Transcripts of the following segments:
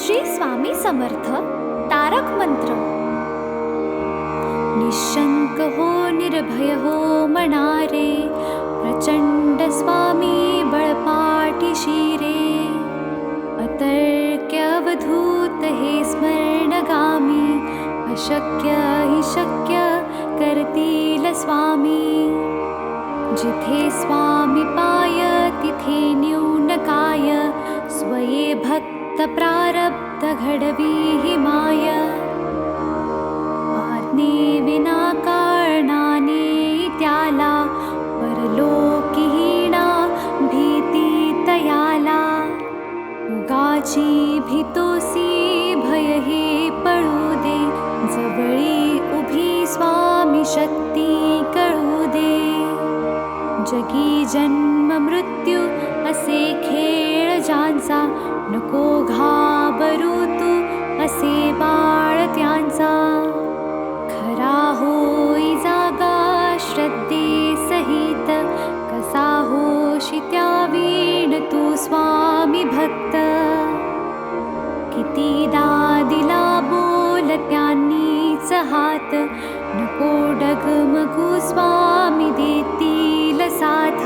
श्री स्वामी समर्थ तारक मंत्र. निशंक हो निर्भय हो मनारे, प्रचंड स्वामी बळपाठी शिरे. अतर्क्य अवधूत हे स्मरणगामी, अशक्य हि शक्य करतील स्वामी. जिथे स्वामी पाय तिथे न्यून काय, स्वये भक्त प्रारब्ध घडवी हि माय. आज्ञे विना कारणाने त्याला, परलोकीहीणा भीती तयाला. उगाची भीतोसी भय हे पळू दे, जवळी उभी स्वामी शक्ती कळू दे. जगी जन्म मृत्यू असे खेळ ज्यांचा, नको घाबरू तू असे बाळ त्यांचा. खरा होई जागा श्रद्धे सहित, कसा होशी त्या वीण तू स्वामी भक्त. कितीदा दिला बोल त्यांनीच हात, नको डगमगू स्वामी देतील साथ.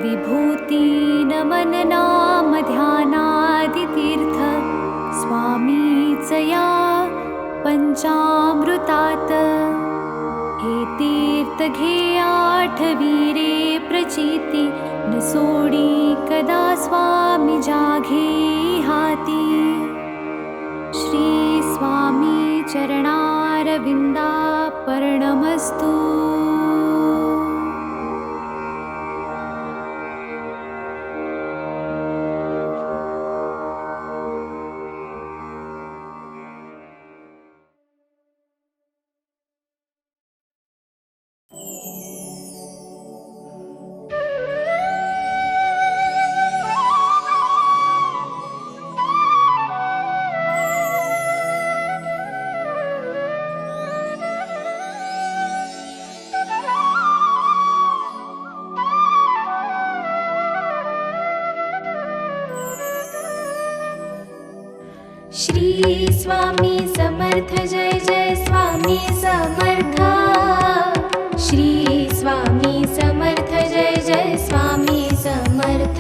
विभूती नमन नाम ध्यानादि तीर्थ, स्वामीच या पंचामृतात. हे तीर्थ घे आठवी रे प्रचिती, न सोडी कदा स्वामी जाघे हाती. श्री स्वामी चरणारविंदा पर्णमस्तु. श्री स्वामी समर्थ जय जय स्वामी समर्थ. श्री स्वामी समर्थ जय जय स्वामी समर्थ.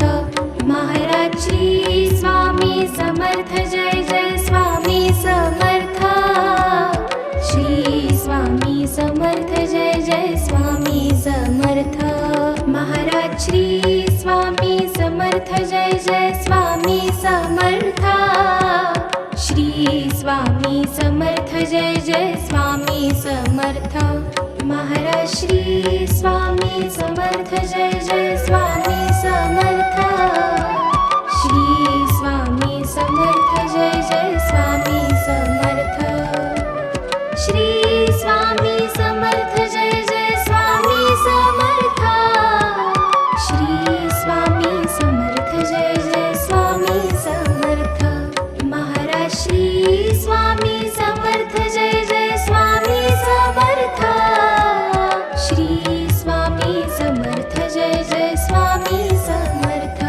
महाराज श्री स्वामी समर्थ जय जय स्वामी समर्थ. श्री स्वामी समर्थ जय जय स्वामी समर्थ. महाराज श्री स्वामी समर्थ जय जय स्वामी समर्थ. श्री स्वामी समर्थ जय जय स्वामी समर्थ. महाराज श्री स्वामी समर्थ जय जय स्वामी समर्थ. श्री स्वामी समर्थ जय जय स्वामी समर्थ. श्री स्वामी समर्थ जय जय स्वामी समर्थ. श्री स्वामी समर्थ जय जय स्वामी समर्थ. महाराज श्री स्वामी समर्थ जय जय स्वामी समर्थ. श्री स्वामी समर्थ जय जय स्वामी समर्थ.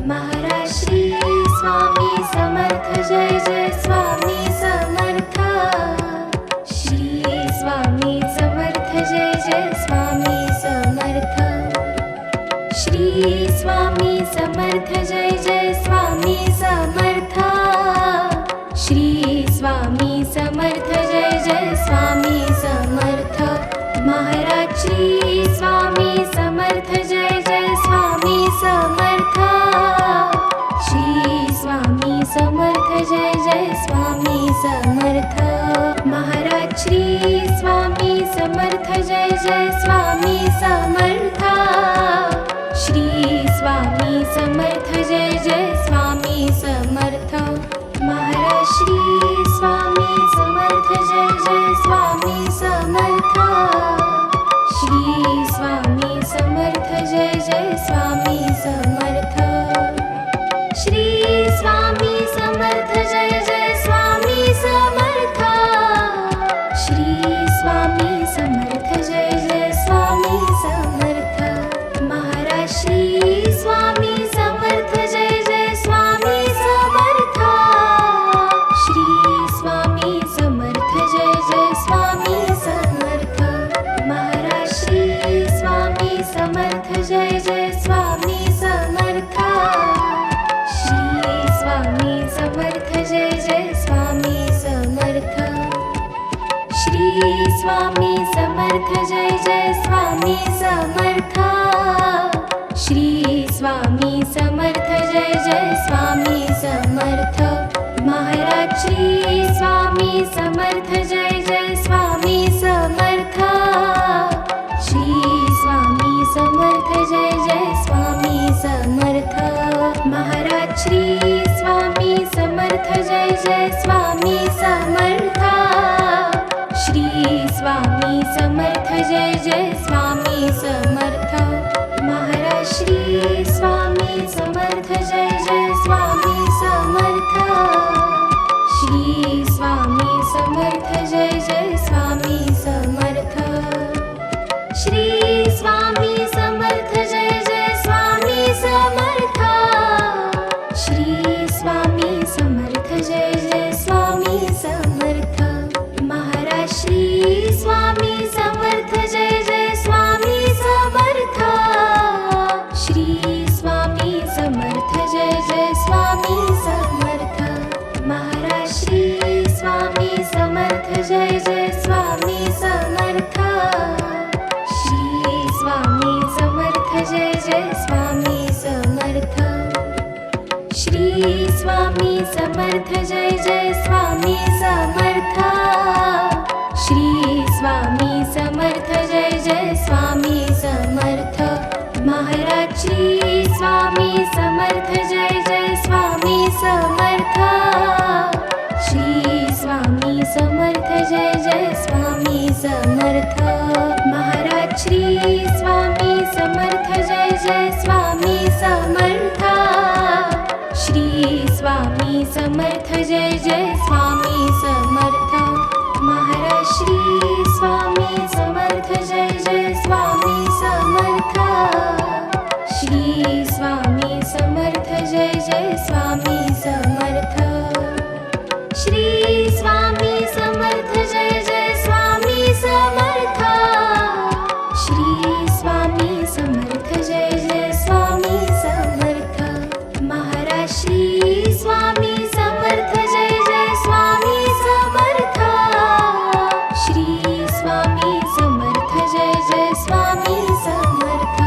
महाराज श्री स्वामी समर्थ जय जय स्वामी समर्थ. श्री स्वामी समर्थ जय जय स्वामी समर्थ. श्री स्वामी समर्थ जय जय स्वामी समर्थ. श्री स्वामी समर्थ जय जय स्वामी समर्थ. महाराज श्री स्वामी समर्थ जय जय स्वामी समर्थ. श्री स्वामी समर्थ जय जय स्वामी समर्थ. महाराज श्री स्वामी समर्थ जय जय स्वामी समर्थ. श्री स्वामी समर्थ जय जय स्वामी समर्थ. महाराज श्री स्वामी समर्थ जय जय स्वामी समर्थ. श्री स्वामी समर्थ जय जय स्वामी समर्थ. श्री स्वामी समर्थ जय जय स्वामी समर्थ. श्री स्वामी समर्थ जय जय स्वामी समर्थ. महाराज श्री स्वामी समर्थ जय जय स्वामी समर्थ. समर्थ जय जय स्वामी समर्थ श्री स्वामी समर्थ जय जय स्वामी समर्थ श्री स्वामी समर्थ जय जय स्वामी समर्थ महाराज श्री स्वामी समर्थ जय जय स्वामी समर्थ श्री स्वामी समर्थ जय जय स्वामी समर्थ महाराज श्री स्वामी समर्थ जय जय स्वामी समर्थ श्री स्वामी समर्थ जय जय स्वामी समर्थ महाराज श्री स्वामी समर्थ जय जय स्वामी समर्थ श्री स्वामी समर्थ जय जय स्वामी समर्थ श्री स्वामी समर्थ जय जय स्वामी समर्थ श्री स्वामी समर्थ जय जय स्वामी समर्थ महाराज श्री स्वामी समर्थ जय जय स्वामी समर्थ श्री स्वामी समर्थ जय जय स्वामी समर्थ महाराज श्री स्वामी समर्थ जय जय स्वामी समर्थ श्री स्वामी समर्थ जय जय स्वामी समर्थ श्री स्वामी समर्थ जय जय स्वामी समर्थ श्री स्वामी समर्थ जय जय स्वामी समर्थ महाराज श्री स्वामी समर्थ जय जय स्वामी समर्थ श्री स्वामी समर्थ जय जय स्वामी समर्थ महाराज श्री स्वामी समर्थ जय जय स्वामी समर्थ श्री स्वामी समर्थ जय जय स्वामी समर्थ महाराज श्री स्वामी समर्थ जय जय स्वामी समर्थ श्री स्वामी समर्थ जय जय स्वामी समर्थ श्री स्वामी समर्थ जय जय स्वामी समर्थ श्री स्वामी समर्थ जय जय स्वामी समर्थ महाराज श्री स्वामी समर्थ जय जय स्वामी समर्थ श्री स्वामी समर्थ जय जय स्वामी समर्थ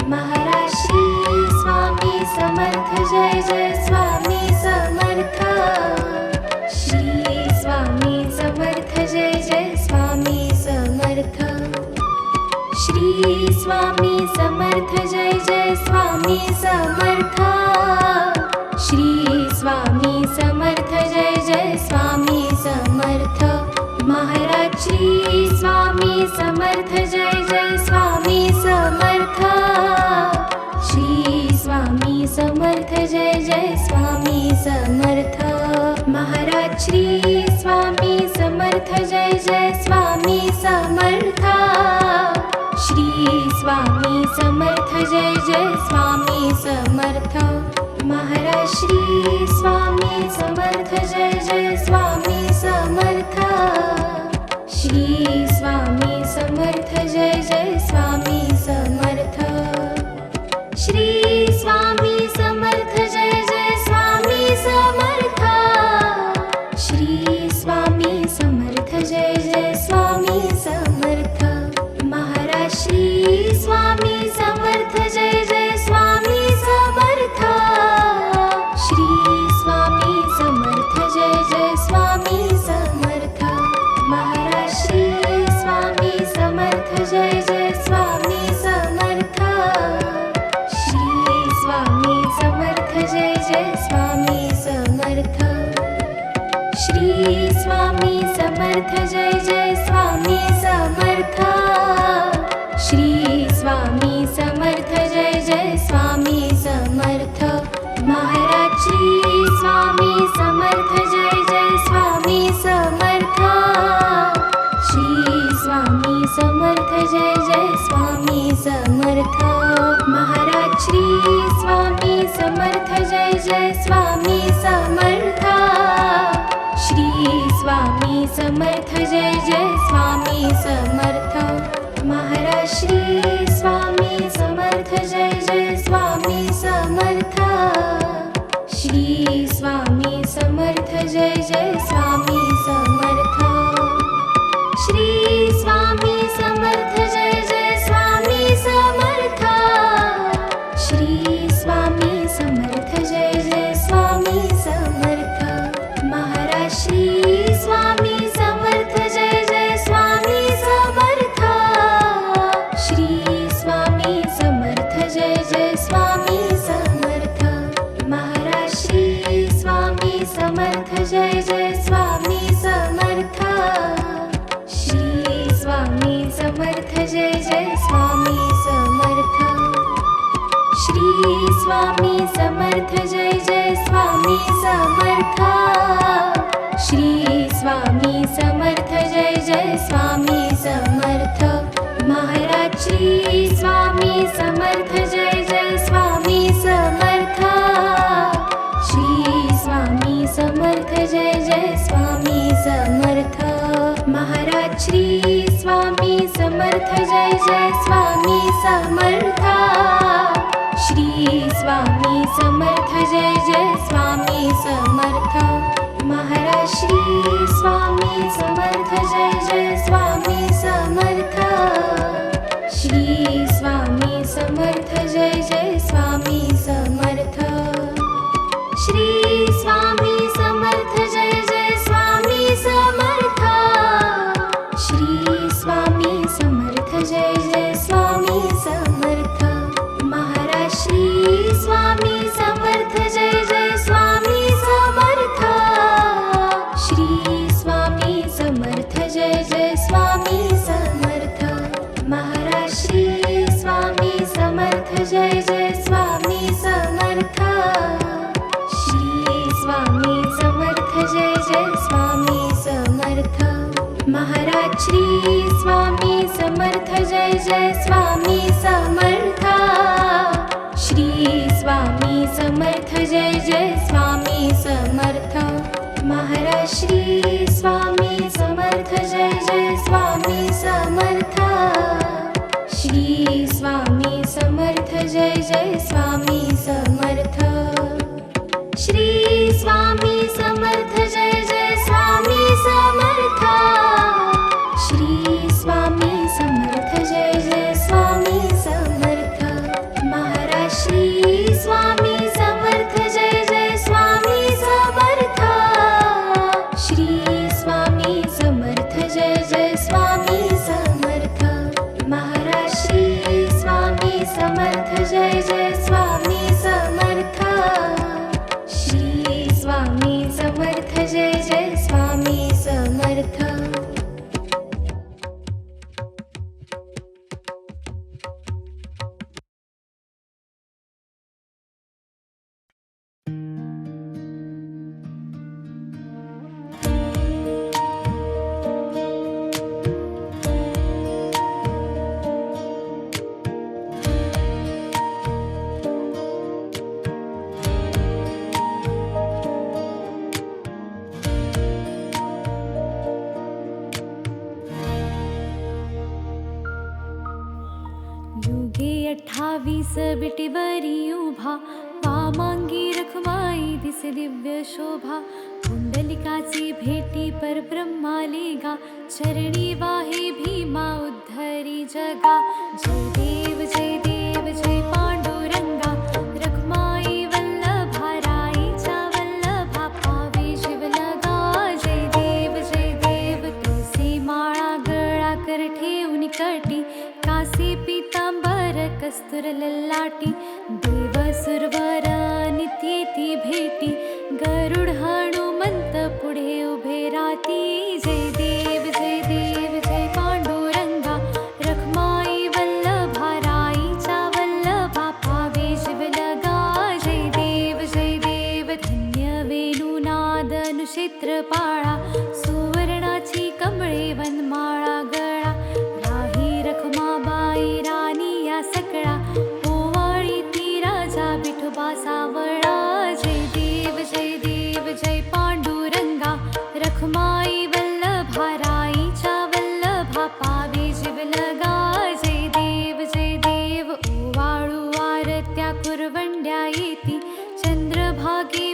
महाराज श्री स्वामी समर्थ जय जय स्वामी समर्थ श्री स्वामी समर्थ जय जय स्वामी समर्थ श्री स्वामी समर्थ जय जय स्वामी समर्थ श्री स्वामी समर्थ जय जय स्वामी समर्थ महाराज श्री स्वामी समर्थ जय जय स्वामी समर्थ श्री स्वामी समर्थ जय जय स्वामी समर्थ महाराज श्री स्वामी समर्थ जय जय स्वामी समर्थ श्री स्वामी समर्थ जय जय स्वामी समर्थ महाराज श्री स्वामी समर्थ जय जय स्वामी समर्थ श्री स्वामी समर्थ जय जय स्वामी समर्थ श्री स्वामी समर्थ जय जय स्वामी समर्थ श्री स्वामी समर्थ जय जय स्वामी समर्थ महाराज श्री स्वामी समर्थ जय जय स्वामी समर्थ श्री स्वामी समर्थ जय जय स्वामी समर्थ महाराज श्री स्वामी समर्थ जय जय स्वामी समर्थ श्री स्वामी समर्थ जय जय स्वामी समर्थ श्री स्वामी समर्थ जय जय स्वामी समर्थ श्री स्वामी समर्थ जय जय स्वामी समर्थ महाराज श्री स्वामी समर्थ जय जय स्वामी समर्थ श्री स्वामी समर्थ जय जय स्वामी समर्थ महाराज श्री स्वामी समर्थ जय जय स्वामी समर्थ श्री स्वामी समर्थ जय जय स्वामी समर्थ महाराज श्री स्वामी समर्थ जय जय स्वामी समर्थ श्री स्वामी समर्थ जय जय स्वामी समर्थ श्री स्वामी समर्थ जय जय स्वामी समर्थ श्री स्वामी समर्थ जय जय स्वामी समर्थ महाराज श्री स्वामी समर्थ जय जय स्वामी समर्थ श्री स्वामी समर्थ जय जय स्वामी समर्थ महाराज श्री स्वामी समर्थ जय जय स्वामी समर्थ श्री स्वामी समर्थ जय जय स्वामी समर्थ श्री स्वामी समर्थ जय जय स्वामी समर्थ श्री स्वामी समर्थ जय जय स्वामी समर्थ महाराज श्री स्वामी समर्थ जय जय स्वामी समर्थ श्री स्वामी समर्थ जय जय स्वामी समर्थ महाराज श्री स्वामी समर्थ जय जय स्वामी समर्थ श्री स्वामी समर्थ जय जय स्वामी समर्थ महाराज श्री स्वामी समर्थ जय जय स्वामी समर्थ श्री स्वामी समर्थ जय जय स्वामी समर्थ श्री स्वामी समर्थ जय जय स्वामी समर्थ श्री स्वामी समर्थ जय जय स्वामी समर्थ महाराज श्री स्वामी समर्थ जय जय स्वामी समर्थ श्री स्वामी समर्थ जय जय स्वामी समर्थ महाराज श्री स्वामी समर्थ जय जय स्वामी समर्थ श्री स्वामी समर्थ जय जय स्वामी समर्थ महाराज श्री स्वामी समर्थ जय जय स्वामी समर्थ श्री स्वामी समर्थ जय जय स्वामी समर्थ महाराज श्री स्वामी समर्थ जय जय स्वामी समर्थ श्री स्वामी समर्थ जय जय स्वामी समर्थ श्री स्वामी समर्थ जय जय स्वामी समर्थ श्री स्वामी समर्थ जय जय स्वामी समर्थ महाराज श्री स्वामी समर्थ जय जय स्वामी समर्थ श्री स्वामी समर्थ जय जय स्वामी समर्थ महाराज श्री स्वामी समर्थ जय जय स्वामी समर्थ श्री स्वामी समर्थ जय जय स्वामी समर्थ युगे 28 बिटीवरी उभा वामांगी रखमाई दिसे दिव्य शोभा कुंडलिकाची भेटी परब्रह्माले गा चरणी वाहे भीमा उद्धरी जगा जय देव जय पांडुरंगा रखमाई वल्लभा राईच्या वल्लभा पावे शिवलगा जय देव तुळसी माळा गळा कर ठेवून कटी कासे पीतांबर कस्तुर ललाटी देव सुरवर नित्येती भेटी गरुड हनुमंत पुढे उभे राती जय देव जय पांडुरंगा रखमाई वल्लभा राईच्या वल्लभा पावे शिवलगा जय देव धन्य वेणुनाद अनुक्षेत्र पाळा सुवर्णाची कमळे वनमाळा गळा राही रखमाबाई राणी या सकळा ओवाळी ती राजा विठोबा सावळा जय देव जय पांडुरंगा रखमाई वल्लभा राईच्या वल्लभा पावे शिवलगा जय देव ओवाळू आरत्या कुरवंड्या येती चंद्रभागी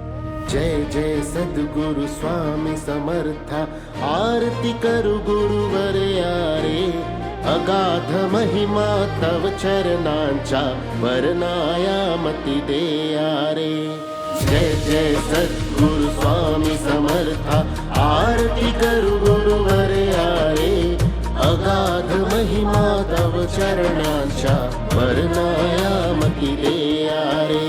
जय जय सद्गुरु स्वामी समर्था आरती करू गुरुवर्या रे अगाध महिमा तव चरणांच्या वर्णाया मती देया रे जय जय सद्गुरु स्वामी समर्था आरती करू गुरुवर्या रे अगाध महिमा तव चरणांच्या वर्णाया मती देया रे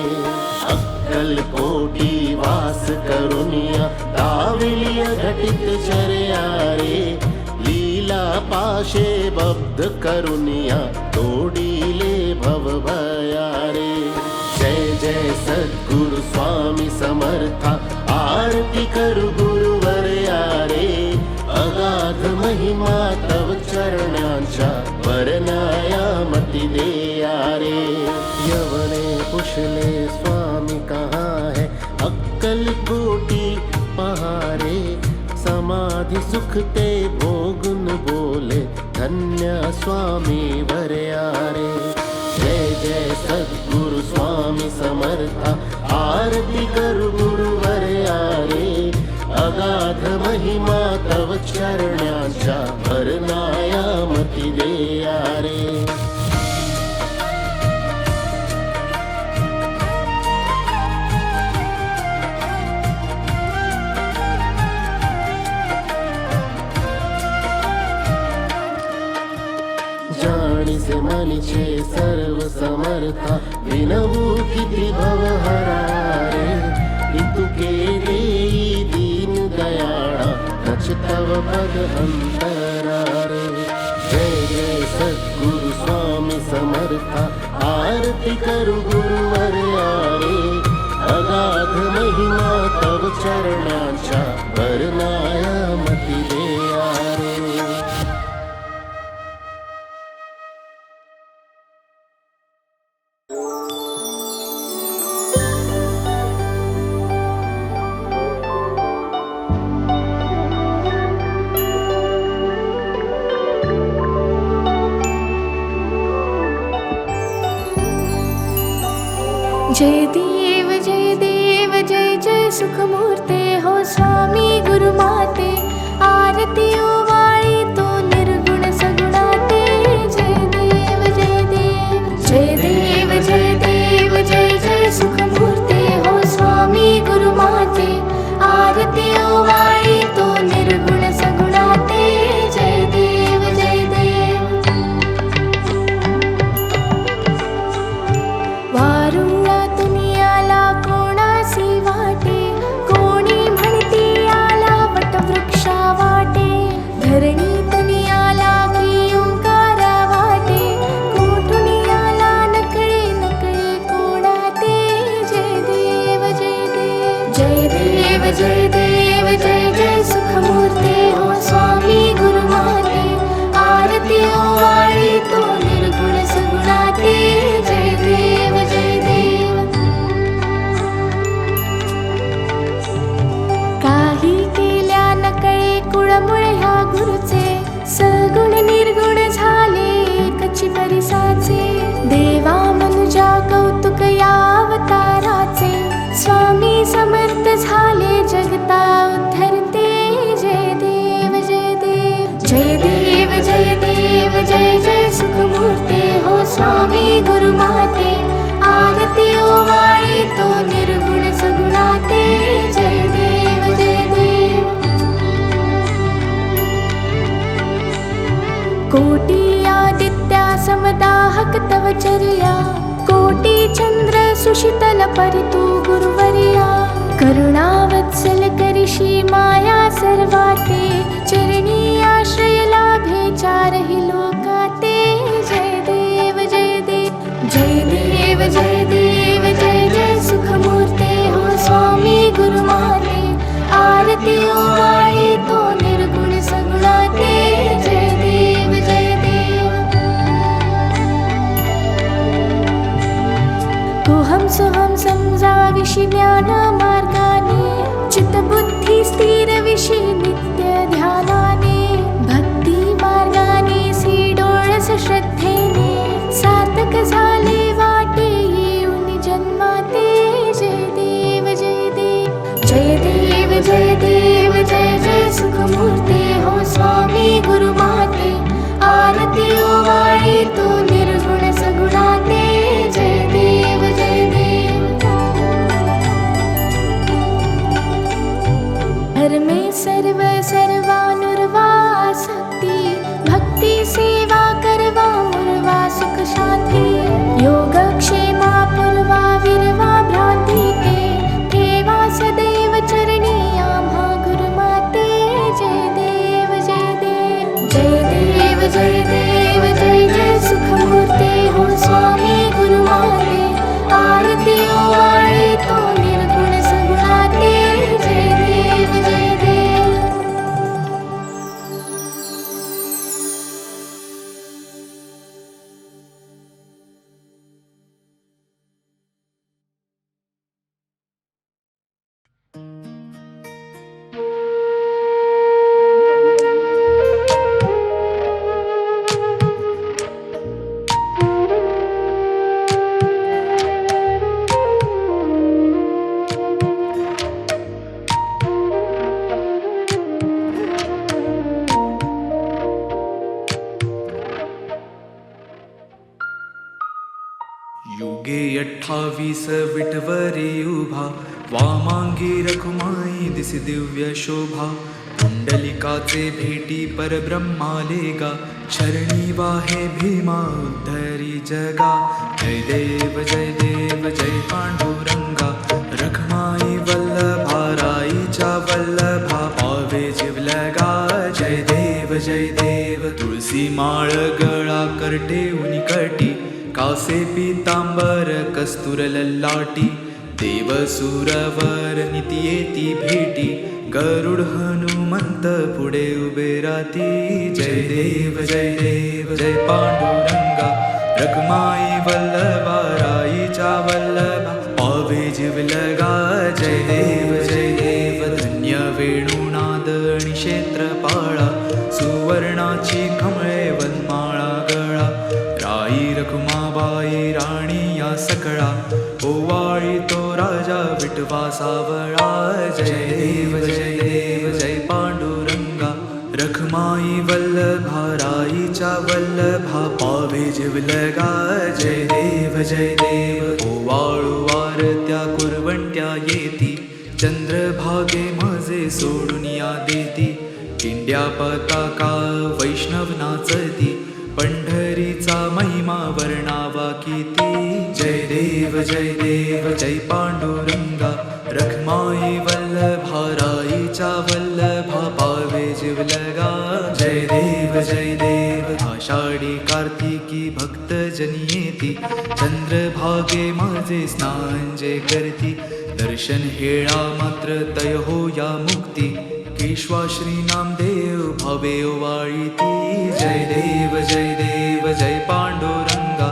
अक्कलकोटी वास करुनिया दाविलिय घटित चर्या रे लीला पाशे बब्ध करुनिया तोडीले भव भया रे जय जय सद्गुरु स्वामी समर्था आरती करू गुरुवर्या रे अगाध महिमा तव चरणांच्या वर्णाया मती देया रे यवने पुछले स्वामी कहाँ है अक्कल कोटी पहारे समाधि सुख ते भोगुन बोले धन्य स्वामी वर्या रे जय जय सद्गुरु स्वामी समर्था आरती करू गुरुवर्या रे अगाध महिमा तव चरणांच्या वर्णाया मती देया रे जाणीसे मनीचे सर्व समर्था विनवू किती भवहरा रे इतुके देई दीन दयाळा नच तव पद अंतरा रे जय जय सद्गुरु स्वामी समर्था आरती करू गुरुवर्या रे अगाध महिमा तव चरणांच्या वर्णाया मती देया रे जय देव जय जय सुखमूर्ते हो स्वामी गुरुमाते आरती ओवाळी तो निर्गुण सगुणाते जय देव जय देव जय देव जय जय सुखमूर्ते हो स्वामी गुरुमाते आरती ओवाळी तो निर्गुण सगुणाते जय देव वारुळा दुनियाला कोणासी वाटे कोणी म्हणती आला वटवृक्षा वाटे धरणी तनियाला की ओंकारा वाटे कोठुनी आला नकळे नकळे कोणाते जय देव जय जय सुखमूर्ते हो स्वामी गुरुमाते आरती ओवाळी तो निर्गुण सगुणाते जय देव काही केल्या नकळे कुळमुळे ह्या गुरुचे सगुण निर्गुण झाले एकची परिसाचे देवा मनुजा कौतुक या अवताराचे स्वामी समर्थ झाले जगता उद्धरते जय देव जय जय सुखमूर्ते हो स्वामी गुरुमाते आरती ओवाळी तो निर्गुण सगुणाते जय देव कोटी आदित्या समदाहक तव चर्या कोटी चंद्र सुशीतल परितु गुरुवर्या करुणावत्सल करिषी माया सर्वाते चरणी आश्रय लाभे चारहि लोकाते जय देव जय जय सुखमूर्ते हो स्वामी गुरुमाते आरती ओवाळी तो निर्गुण सगुणाते जय देव कोहम सोहम समजाविषि ज्ञान मार्गाने चित्तबुद्धी स्थिर विषि नित्य ध्यानाने भक्ती मार्गाने जय देव जय जय सुखमूर्ते हो स्वामी गुरुमाते आरती ओवाळी तू निर्गुण सगुणाते जय देव जय देव हर में सर्व सर्वानुर्वा शक्ति भक्ति सेवा करवा मुर्वा सुख शांती योग क्षेमा पूर्वा विरवा भ्रांती ते ठेवा सदैव चरणी आम्हा गुरुमाते जय देव जय देव जय देव जय देव जय जय सुखमूर्ते हो स्वामी गुरुमाते आरती ओवाळी तो निर्गुण सगुणाते जय देव जय देव युगे 28 विठवरी उभा वामांगी रखुमाई दिसी दिव्य शोभा पुंडलिकाचे भेटी परब्रह्माले गा शरणी वाहे भीमा उद्धरी जगा जय देव जय पांडुरंगा रखमाई वल्लभा राईच्या वल्लभा पावे जिवलगा जय देव तुळसी माळ गळा करटे उनिकटी कासे पीतांबर कस्तूर ललाटी देव सुरवर नित्येती भेटी गरुड हनुमंत पुढे उभे राती जय देव जय पांडुरंगा रखमाई वल्लभा राईच्या वल्लभा पावे जिवलगा जय देव धन्य वेणुनाद आणि क्षेत्रपाळा सुवर्णाची कमळे वनमाळा गळा राई रखुमाबाई राणी या सकळा ओवाळी तो राजा विठवा सावळा जय देव जय पांडुरंगा रखमाई वल्लभा राईच्या वल्लभा पावे जिवलगा जय देव ओवाळू वारत्या कुरवंट्या येती चंद्रभागे माझे सोडून या देती किंड्या पताका वैष्णव नाचती पंढरीचा महिमा वर्णावा किती जय देव जय पांडुरंगा रखमाई वल्लभा राईच्या वल्लभा पावे जिवलगा जय देव आषाढी कार्तिकी भक्त जनी येती चंद्रभागे माझे स्नान जे करती दर्शन हेळा मात्र तय हो या मुक्ती केशवा श्री नामदेव भावे ओवाळीती जय देव जय पांडुरंगा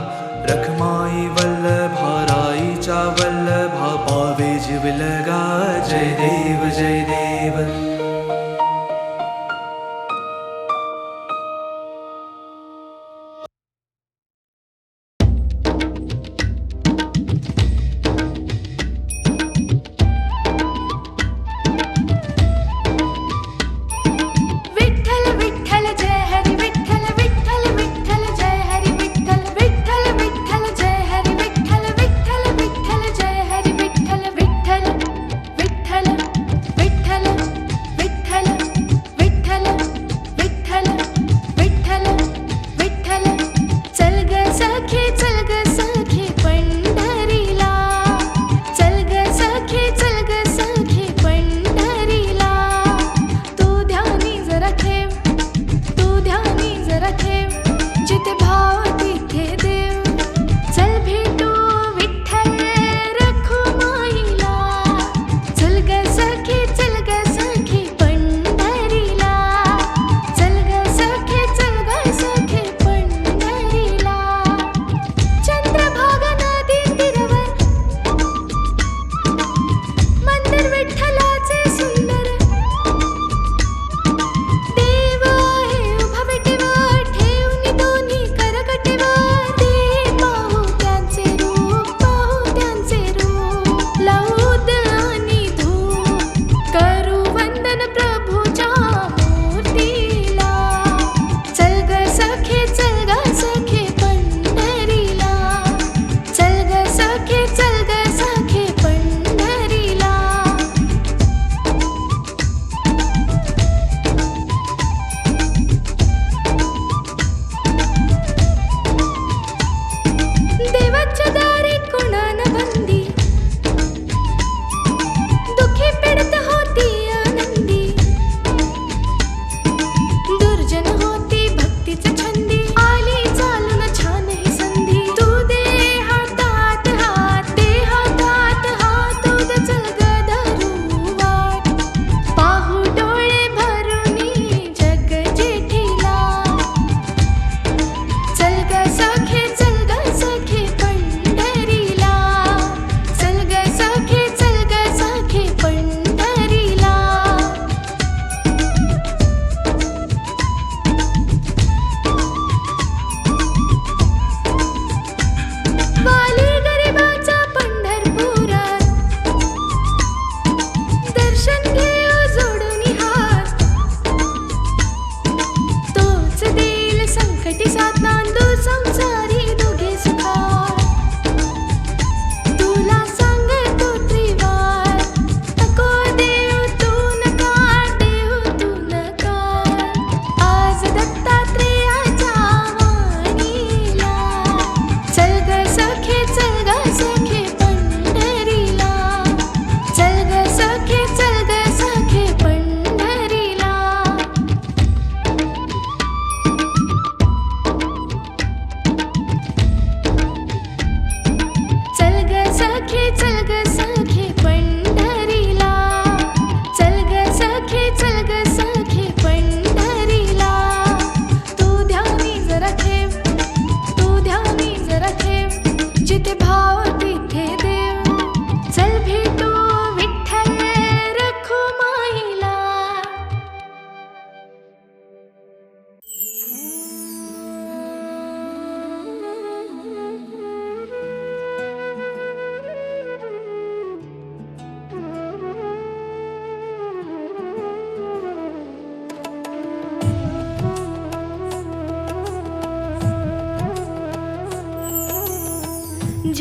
रखमाई वल्लभा राईच्या वल्लभा पावे जिवलगा जय देव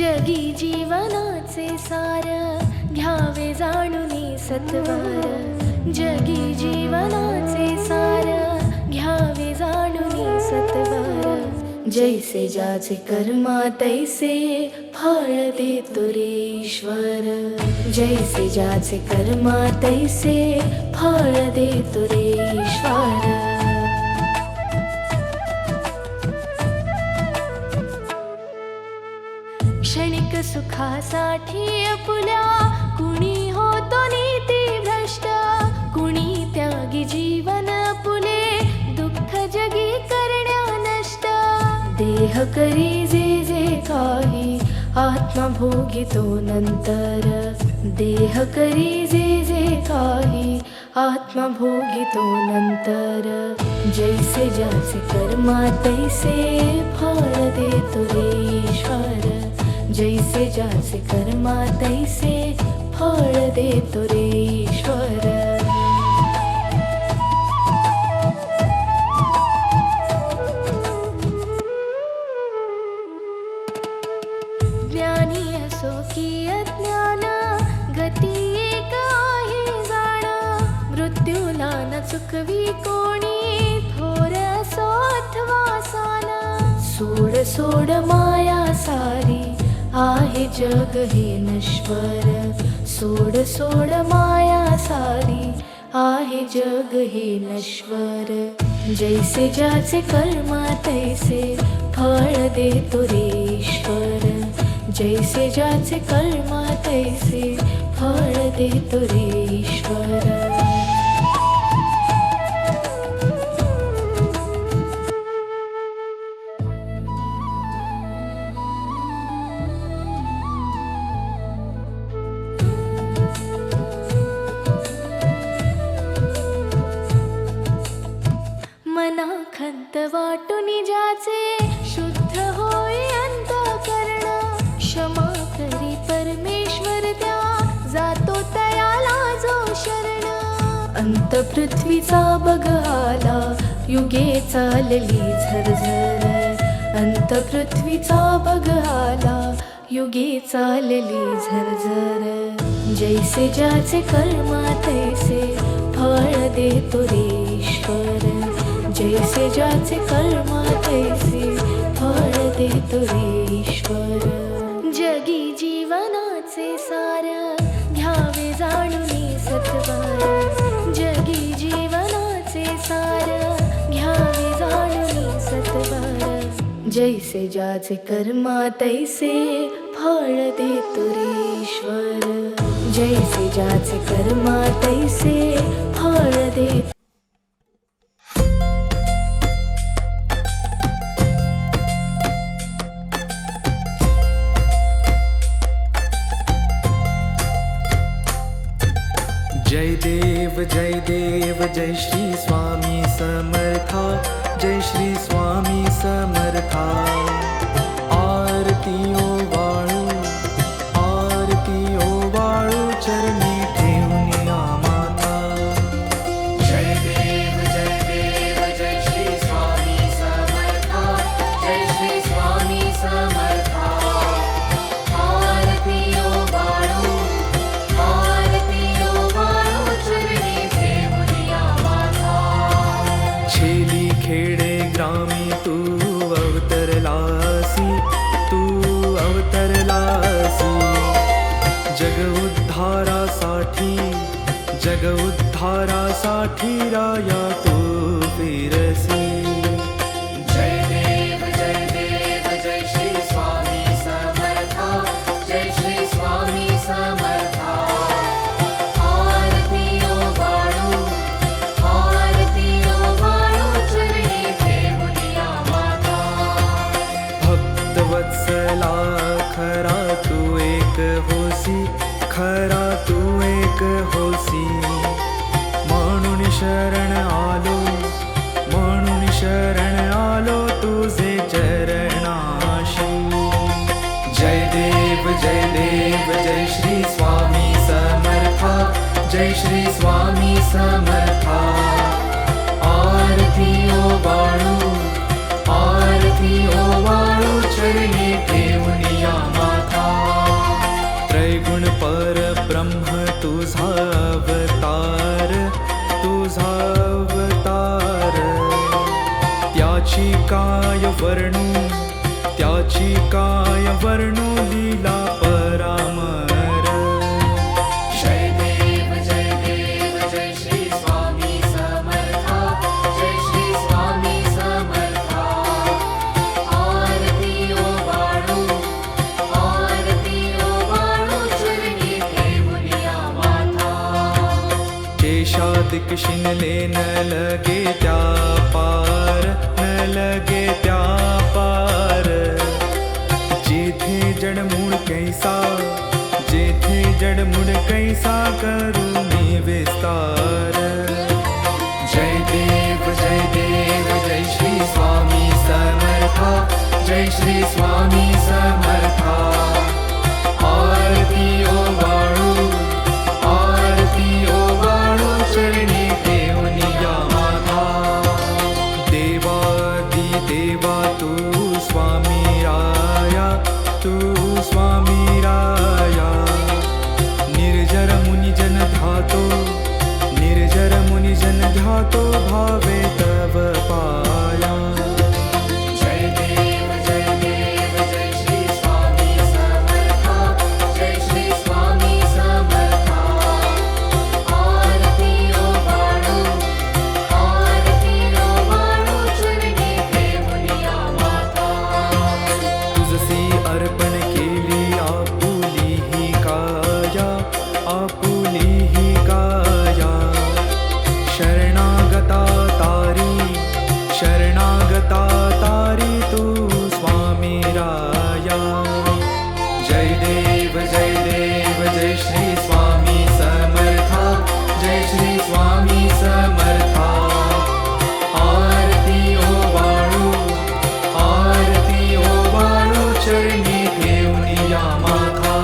जगी जीवनाचे सार घ्यावे जाणूनी सत्वर जगी जीवनाचे सार घ्यावे जाणूनी सत्वर जैसे ज्याचे कर्मा तैसे फळ देतो रे ईश्वर जैसे ज्याचे कर्मा तैसे फळ देतो रे ईश्वर क्षणिक सुखासाठी आपुल्या कुणी होतो नीती भ्रष्ट कुणी त्यागी जीवन आपुले दुःख जगी करण्या नष्ट देह करी जे जे काही आत्मा भोगितो नंतर देह करी जे जे काही आत्मा भोगितो नंतर जैसे ज्याचे कर्मा तैसे फळ देतो रे ईश्वर जैसे ज्याचे कर्मा तैसे फळ देतो रे ईश्वर ज्ञानी असो की अज्ञान गती एक आहे जाण मृत्यूला न चुकवी कोणी थोर असो अथवा सान सोड सोड माया सारी आहे जग हे नश्वर सोड सोड माया सारी आहे जग हे नश्वर जैसे ज्याचे कर्मा तैसे फळ देतो रे ईश्वर जैसे ज्याचे कर्मा तैसे फळ देतो रे ईश्वर मनाखंत वाटून ज्याचे शुद्ध होय अंतःकरण क्षमा करी परमेश्वर त्या जातो तयाला जो शरण अंत पृथ्वीचा बघ आला युगे चालली झरझर अंत पृथ्वीचा बघ आला युगे चालली झरझर जैसे ज्याचे कर्मा तैसे फळ देतो रे ईश्वर जैसे ज्याचे कर्मा तैसे फळ देतो रे ईश्वर जगी जीवनाचे सार घ्यावे जाणूनी सत्वर जगी जीवनाचे सार घ्यावे जाणूनी सत्वर जैसे ज्याचे कर्मा तैसे फळ देतो रे ईश्वर जैसे ज्याचे कर्मा तैसे फळ देतो जय देव जय श्री स्वामी समर्था जय श्री स्वामी समर्था आरती ओवाळू चरणी ठेवून माता जय देव जय श्री स्वामी समर्था जय श्री स्वामी समर्था आरती ओवाळू चरणी ठेवूया माता छेली खेडे ग्रामी तू अवतरलासी जग उद्धारासाठी राया तू फिरसी जय देव जय श्री स्वामी समर्था जय श्री स्वामी समर्था आरती ओवाळू चरणी ठेवूया माता भक्तवत्सला खरा तू एक होसी म्हणून शरण आलो तुझे चरणाशी जय देव जय श्री स्वामी समर्था जय श्री स्वामी समर्था आरती ओवाळू चरणी ठेवून माता परब्रह्म तुझा अवतार, तुझा अवतार. त्याची काय वर्णू, त्याची काय वर्णू लीला परामर. जय देव जय श्री स्वामी समर्था, जय श्री स्वामी समर्था. आरती ओ बाळू चरणी ठेवूया माथा. केशादिक शिनले न लगे त्या पार, न लगे त्या पार. जेथे जडमूळ कैसा, जेथे जडमूळ कैसा करू मी विस्तार. जय देव जय श्री स्वामी समर्था, जय श्री स्वामी समर्था. आरती ओ बाळू, आरती ओ बाळू चरणी ठेवूया माथा. देवादी देवा तू स्वामी राया, तू स्वामी राया. निर्जर मुनिजन ध्यातो, निर्जर मुनिजन ध्यातो भावे तव पाया. जय देव जय श्री स्वामी समर्था, जय श्री स्वामी समर्था. आरती ओ बाळू चरणी ठेवूया माथा. तुझसी अर्पण केली आपुली ही काया, आपुली ही काया. शरणागता तारी, शरणागता तारी तू स्वामी राया. जय देव जय श्री स्वामी समर्था, जय श्री स्वामी समर्था. आरती ओ बाळू, आरती ओ बाळू चरणी ठेवूया माथा.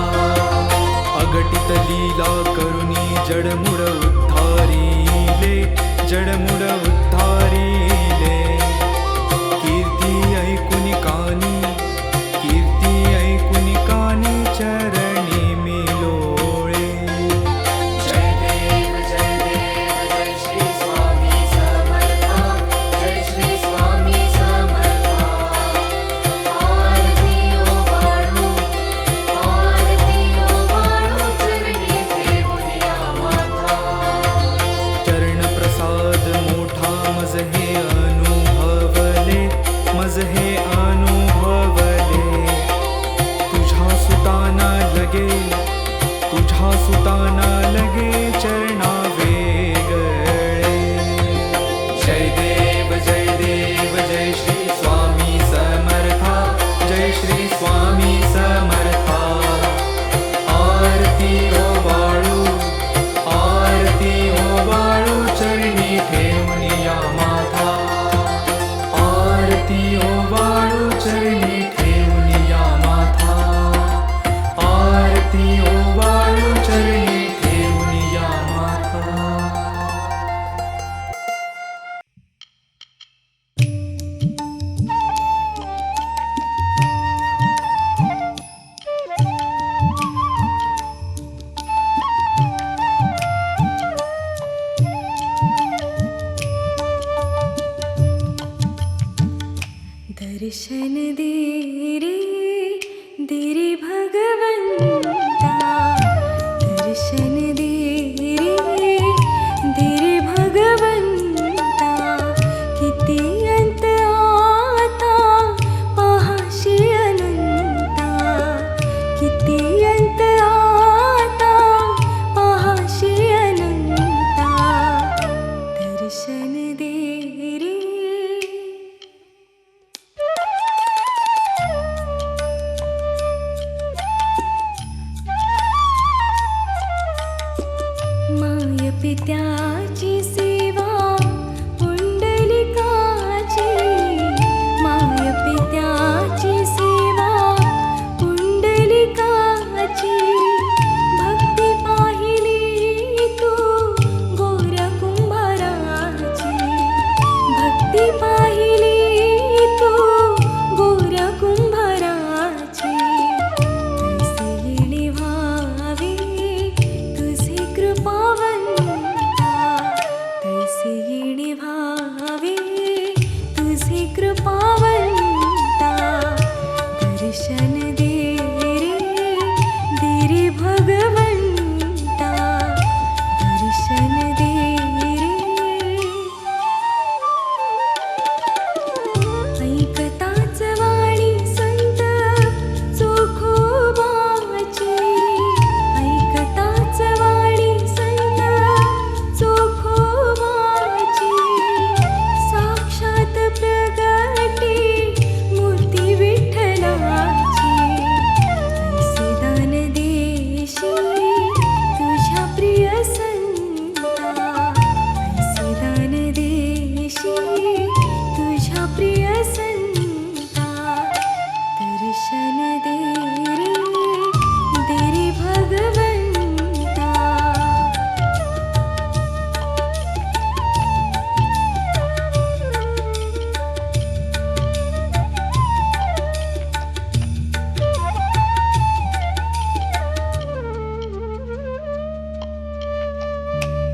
अगटित लीला करुणी जडमुड उद्धारिले, जडमुड उद्धारिले. कीर्ती ऐकुनी कानी, कीर्ती ऐकुनी कानी चरणी मी लोळे. जय देव जय श्री स्वामी समर्था, जय श्री स्वामी समर्था. आरती ओ बाळू चरणी ठेवूया माथा. चरण प्रसाद मोठा मज हे अनुभवले, मज हे अनुभवले. तुझ्या सुताना लगे, तुझ्या सुताना लगे चरणा वेगळे. जय देव जय श्री स्वामी समर्था, जय श्री स्वामी समर्था. आरती ओ बाळू, आरती ओ बाळू चरणी ठेवूया माथा. आरती ओ बाळू चरणी ठेवूया माथा. आरती ओ बाळू चरणी ठेवूया माथा. दर्शन दे रे भगवंता. दर्शन दे रे भगवंता. किती अंत आता पाहाशी अनंता. किती अंत आता पाहाशी अनंता. दर्शन दे रे. माय पित्याची सेवा पुंडलिकाची. माय पित्याची सेवा पुंडलिकाची. भक्ती पाहिली तू गोर कुंभाराची. भक्ती पाहिली तू गोर कुंभाराची. तैसे येणे व्हावे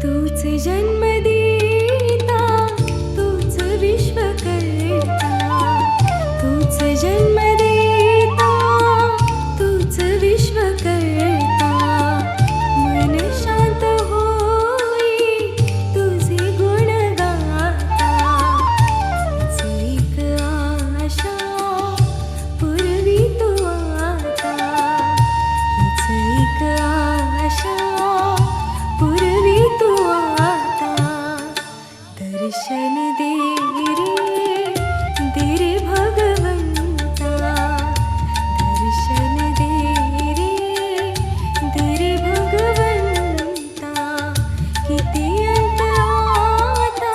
तूच जन्म देता तूच विश्व करता तूच जन्म देता तूच विश्व करता मन शांत होई तुझे गुण गाता हीच एक आशा पूर्वी तू आता हीच एक आशा पूर्वी तू आता दर्शन दे रे भगवंता दर्शन दे रे भगवंता किती अंत आता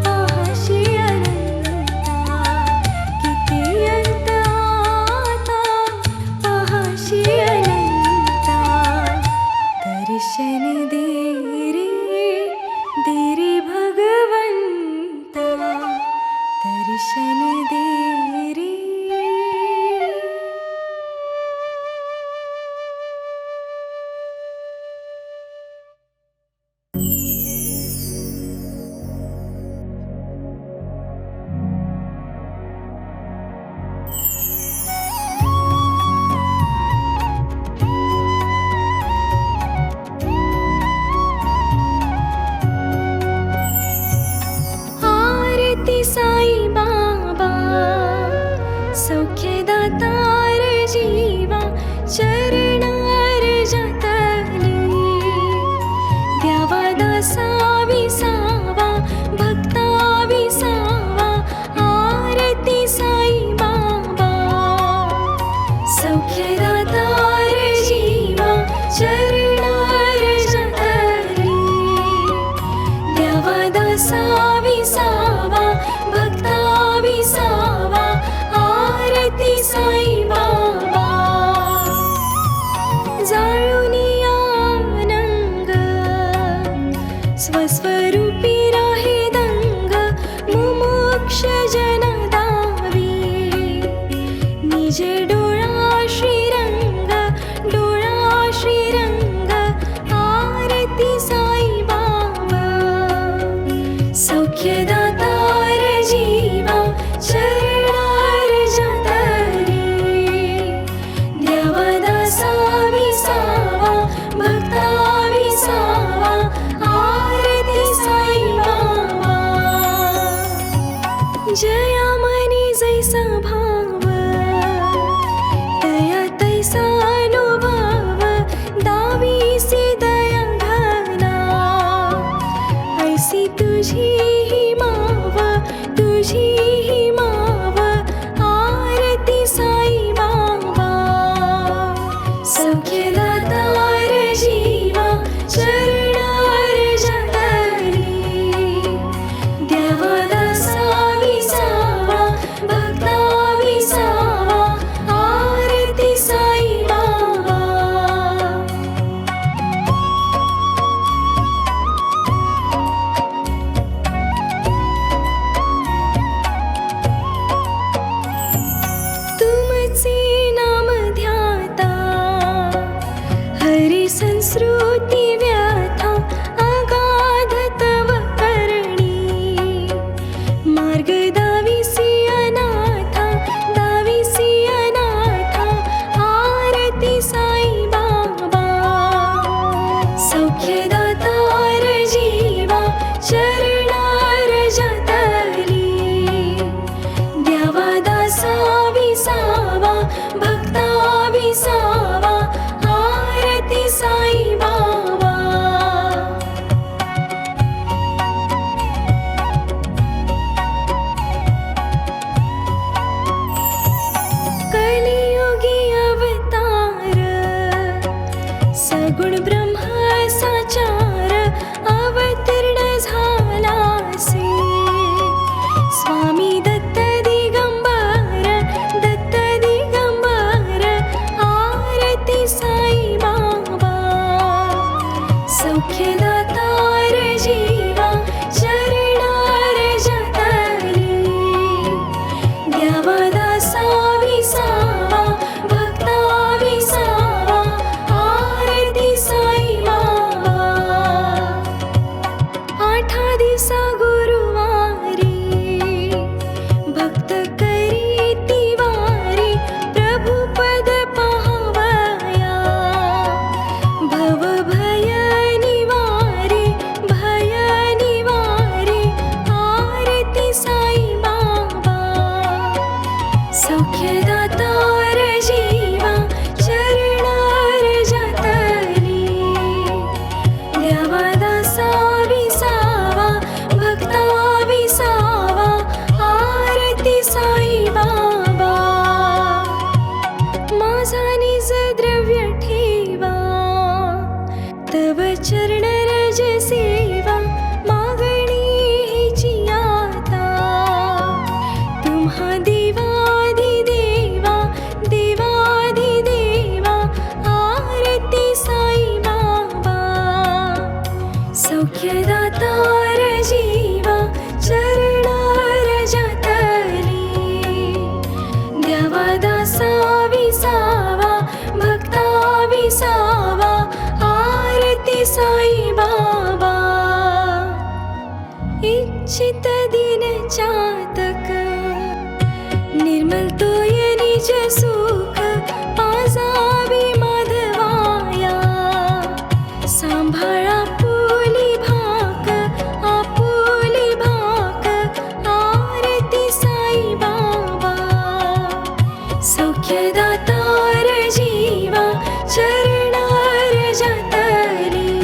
पाहाशी अनंता किती अंत आता पाहाशी अनंता दर्शन दे रे भगवंता दर्शन दे रे आरती साई बाबा सौख्यदातार जीवा चरण अर्जातली द्यावा दासा विसावा भक्ता विसावा आरती साई बाबा सौख्यदातार जीवा चरण अर्जातली द्यावा दासा विसावा भक्ता विसावा आरती साई बाबा जाळूनी आनंग स्वस्वरूपी राहे दंग मुमुक्ष जन दावी निज डोळा श्रीरंग आरती साई बाबा सौख्यदातार जीवा चरणार जातरी द्यावा दासा विसावा भक्ता विसावा आरती साई बाबा जया मनी जैसा भाव तया तैसा अनुभव दावीसी दया घना ऐसी तुझी ही माव आरती साई बाबा सौख्यदातार जीवा चरणार जातरी द्यावा दासा विसावा भक्ता विसावा आरती साई बाबा तुमचे नाम ध्याता हरी संस्कृती व्याथा अगाध तव करणी मार्ग दाविसी अनाथा आरती साई बाबा सौख्यदातार जीवा चरणार जातली द्यावा दासा विसावा भक्ता विसावा आरती साई बाबा कलियुगी अवतार सगुण ब्रह्म साचार अवतीर्ण झाला सौख्यदातार जीवा चरणार जातली द्यावा दासा विसावा भक्ता विसावा आरती साई बाबा इच्छित दिन चातक निर्मल तोय निज सुख पाजावी माधवाया सांभाळा आपुली भाक आरती साई बाबा सौख्यदातार जीवा चरणार जातली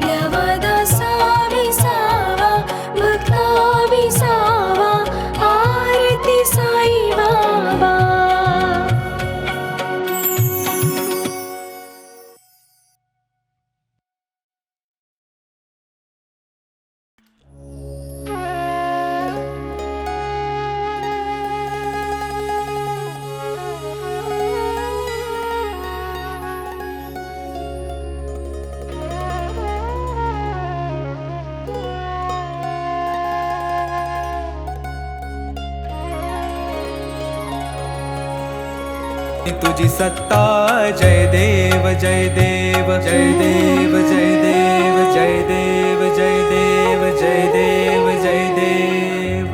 द्यावा दासा विसावा भक्ता विसावा आरती साई बाबा तुझी सत्ता जय देव जय देव जय देव जय देव जय देव जय देव जय देव जय देव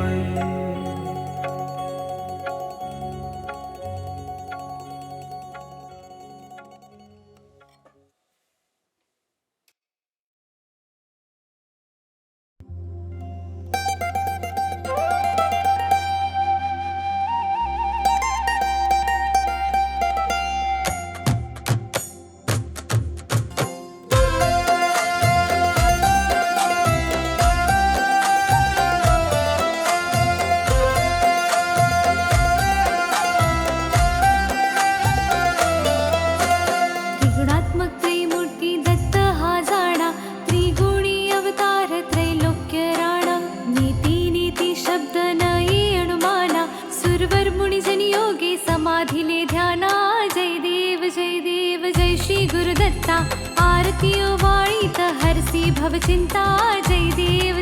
त्रिगुणात्मक त्रैमूर्ती दत्त हा जाणा त्रिगुणी अवतार त्रैलोक्य राणा नीती नीती शब्द नये अनुमाना सुरवर मुनिजन योगे समाधिले ध्याना जय देव जय श्री गुरुदत्ता आरती ओवाळीत हरसी भवचिंता जय देव